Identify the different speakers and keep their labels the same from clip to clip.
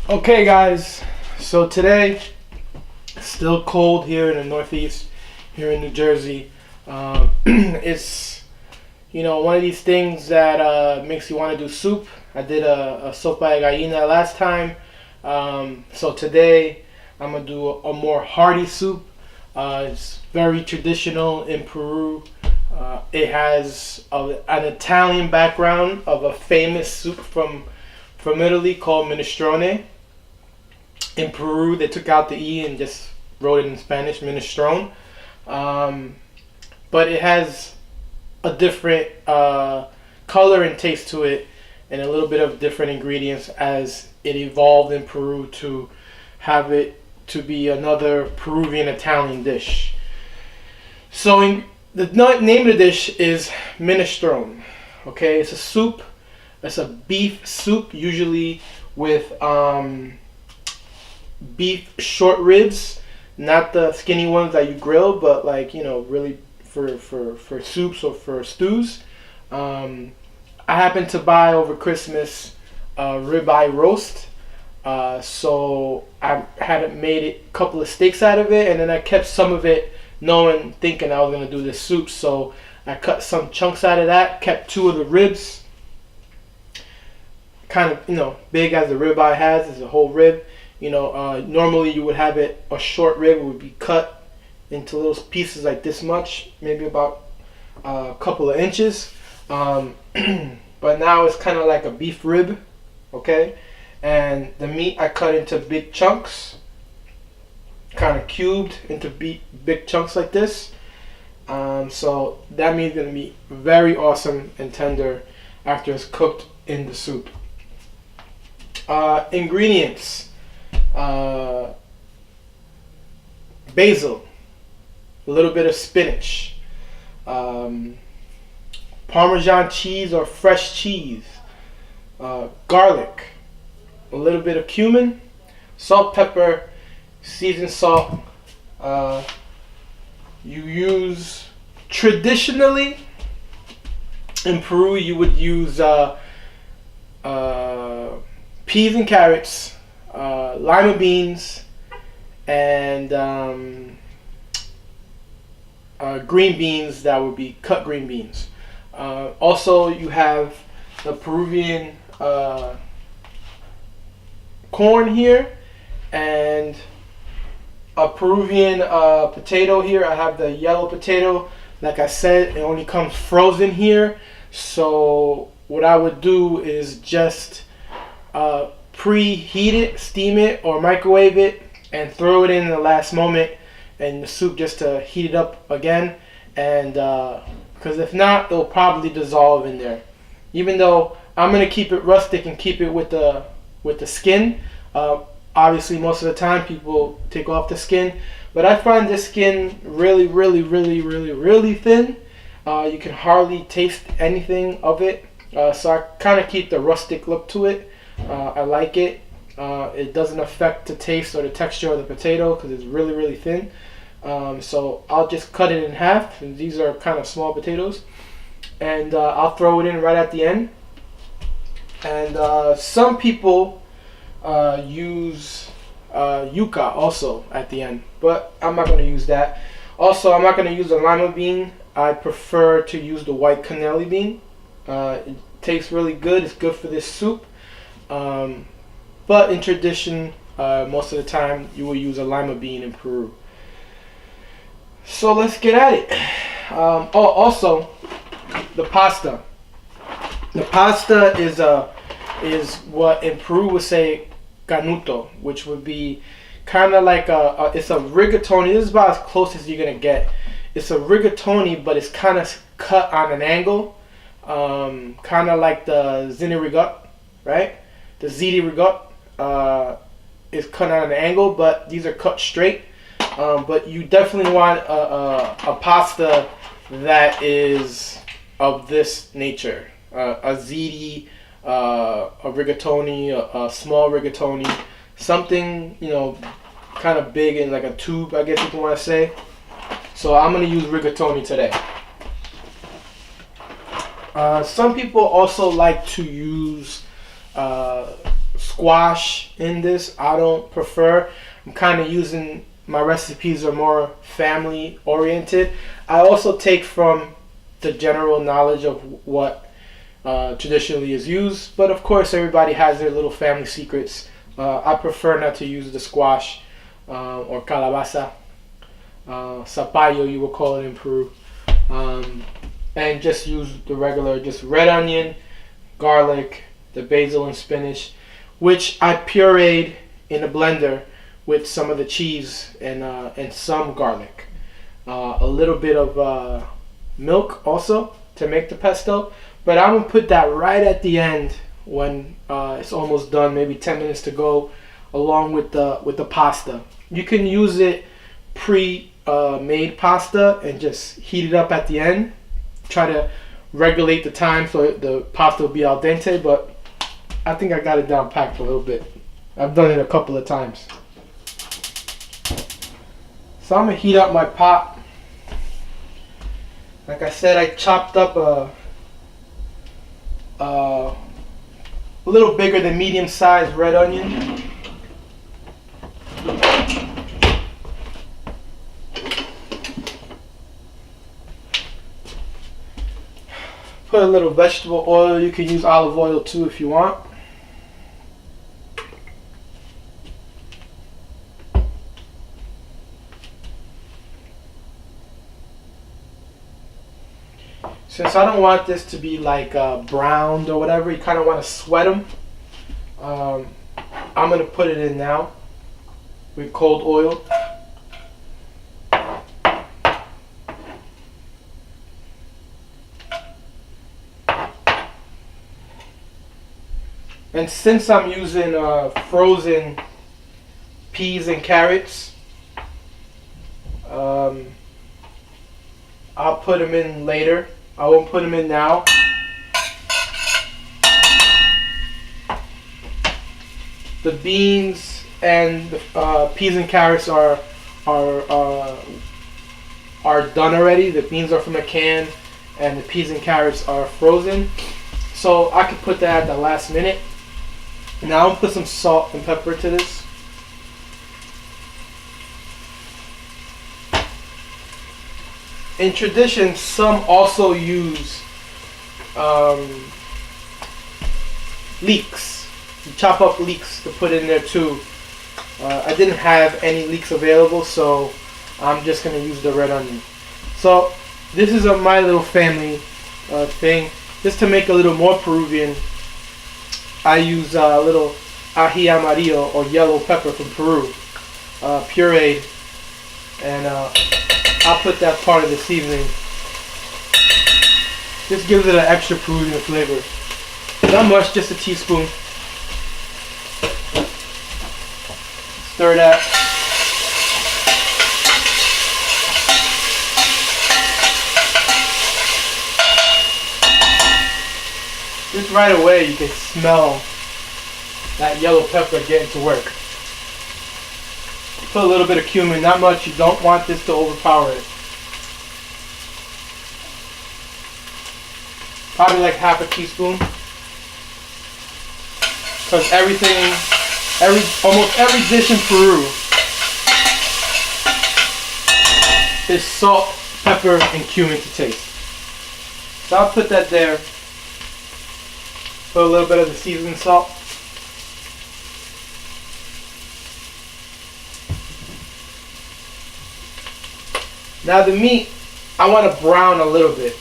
Speaker 1: Okay guys, so today it's still cold here in the Northeast, here in New Jersey. It's one of these things that makes you want to do soup. I did a sopa de gallina last time, so today I'm gonna do a more hearty soup. It's very traditional in Peru. It has an Italian background of a famous soup from Italy called minestrone. In Peru, they took out the E and just wrote it in Spanish, Menestron. But it has a different color and taste to it, and a little bit of different ingredients as it evolved in Peru to have it to be another Peruvian Italian dish. So the name of the dish is minestrone. Okay, it's a soup. It's a beef soup, usually with beef short ribs, not the skinny ones that you grill, but really for soups or for stews. I happened to buy over Christmas ribeye roast, so I had made a couple of steaks out of it, and then I kept some of it, thinking I was gonna do this soup. So I cut some chunks out of that, kept two of the ribs, kind of big as the ribeye has, is a whole rib. Normally you would have it, a short rib would be cut into little pieces like this much, maybe about a couple of inches. But now it's kind of like a beef rib, okay? And the meat I cut into big chunks, kind of cubed into big chunks like this. So that meat's gonna be very awesome and tender after it's cooked in the soup. Ingredients. Basil, a little bit of spinach, Parmesan cheese or fresh cheese, garlic, a little bit of cumin, salt, pepper, seasoned salt. You use, traditionally in Peru, you would use peas and carrots, lima beans, and green beans that would be cut green beans. Also, you have the Peruvian corn here, and a Peruvian potato here. I have the yellow potato. Like I said, it only comes frozen here. So what I would do is just preheat it, steam it, or microwave it, and throw it in the last moment in the soup just to heat it up again. And because if not, it'll probably dissolve in there. Even though I'm gonna keep it rustic and keep it with the skin. Obviously, most of the time people take off the skin, but I find this skin really, really, really, really, really thin. You can hardly taste anything of it. So I kind of keep the rustic look to it. I like it. It doesn't affect the taste or the texture of the potato because it's really, really thin. So I'll just cut it in half. And these are kind of small potatoes. And I'll throw it in right at the end. And some people use yuca also at the end. But I'm not going to use that. Also, I'm not going to use the lima bean. I prefer to use the white cannelli bean. It tastes really good. It's good for this soup. But in tradition, most of the time you will use a lima bean in Peru. So let's get at it. Also, the pasta. The pasta is what in Peru would say canuto, which would be kind of like it's a rigatoni. This is about as close as you're gonna get. It's a rigatoni, but it's kind of cut on an angle, kind of like the zini rigot, right? The ziti rigot is cut on an angle, but these are cut straight. But you definitely want a pasta that is of this nature. A ziti, a rigatoni, a small rigatoni, something kind of big in like a tube, I guess you can want to say. So I'm gonna use rigatoni today. Some people also like to use squash in this. I don't prefer. I'm kind of using, my recipes are more family oriented. I also take from the general knowledge of what traditionally is used, but of course everybody has their little family secrets. I prefer not to use the squash or calabaza, zapallo you will call it in Peru, and just use the regular, just red onion, garlic, the basil and spinach, which I pureed in a blender with some of the cheese and some garlic, a little bit of milk also to make the pesto. But I'm gonna put that right at the end when it's almost done, maybe 10 minutes to go, along with the pasta. You can use it pre-made pasta and just heat it up at the end. Try to regulate the time so the pasta will be al dente, but I think I got it down packed a little bit. I've done it a couple of times. So I'm gonna heat up my pot. Like I said, I chopped up a little bigger than medium sized red onion. Put a little vegetable oil. You can use olive oil too if you want. Since I don't want this to be like browned or whatever, you kind of want to sweat them. I'm going to put it in now with cold oil. And since I'm using frozen peas and carrots, I'll put them in later. I won't put them in now. The beans and the peas and carrots are done already. The beans are from a can, and the peas and carrots are frozen. So I could put that at the last minute. Now I'll put some salt and pepper to this. In tradition, some also use leeks. You chop up leeks to put in there too. I didn't have any leeks available, so I'm just going to use the red onion. So this is my little family thing. Just to make a little more Peruvian, I use a little ají amarillo or yellow pepper from Peru, pureed, and I'll put that part of the seasoning. This gives it an extra Peruvian flavor. Not much, just a teaspoon. Stir that. Just right away you can smell that yellow pepper getting to work. Put a little bit of cumin, not much. You don't want this to overpower it. Probably like half a teaspoon. Because almost every dish in Peru is salt, pepper, and cumin to taste. So I'll put that there. Put a little bit of the seasoning salt. Now the meat, I want to brown a little bit.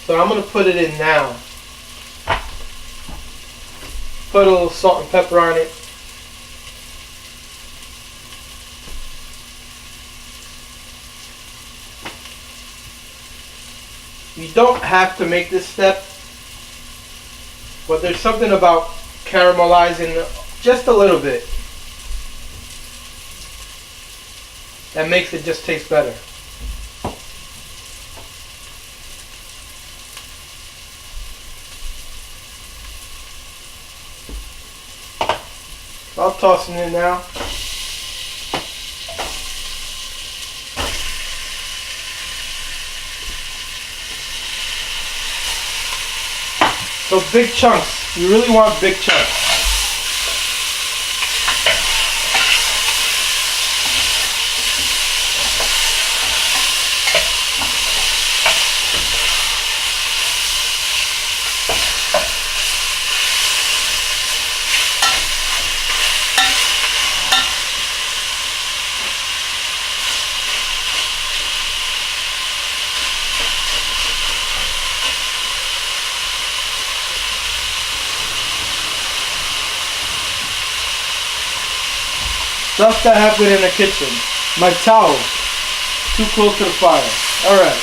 Speaker 1: So I'm going to put it in now. Put a little salt and pepper on it. You don't have to make this step, but there's something about caramelizing just a little bit that makes it just taste better. So I'll toss it in now. So big chunks. You really want big chunks. Stuff that happened in the kitchen. My towel. Too close to the fire. Alright.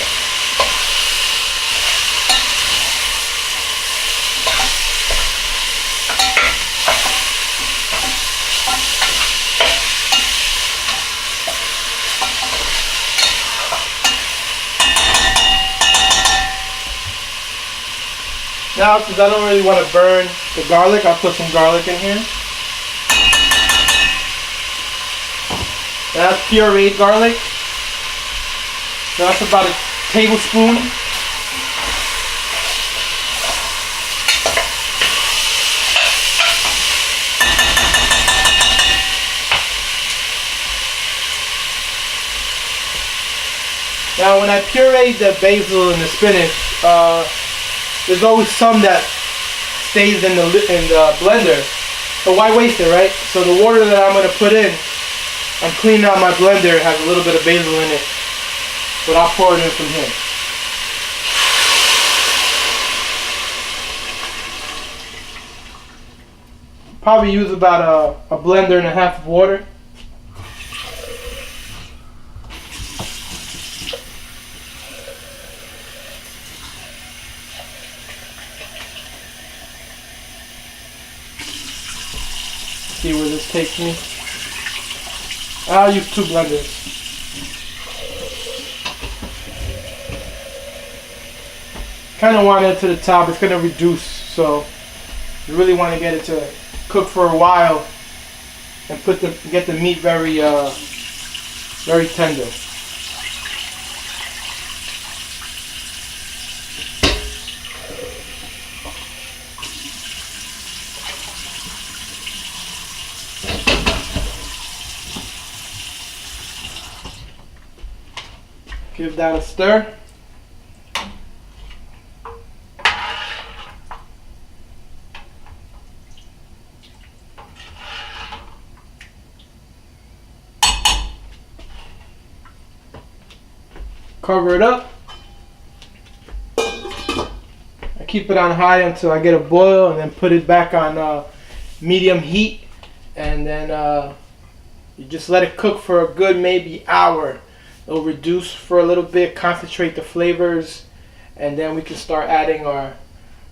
Speaker 1: Now, since I don't really want to burn the garlic, I'll put some garlic in here. That's pureed garlic. That's about a tablespoon. Now when I pureed the basil and the spinach, there's always some that stays in the blender. So why waste it, right? So the water that I'm going to put in, I'm cleaning out my blender. It has a little bit of basil in it, but I'll pour it in from here. Probably use about a blender and a half of water. See where this takes me. I'll use 2 blenders. Kind of want it to the top. It's going to reduce, so you really want to get it to cook for a while and get the meat very very tender. Give that a stir. Cover it up. I keep it on high until I get a boil, and then put it back on medium heat, and then you just let it cook for a good maybe hour. It'll reduce for a little bit, concentrate the flavors, and then we can start adding our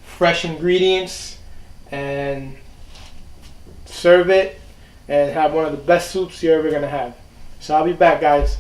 Speaker 1: fresh ingredients and serve it and have one of the best soups you're ever gonna have. So I'll be back, guys.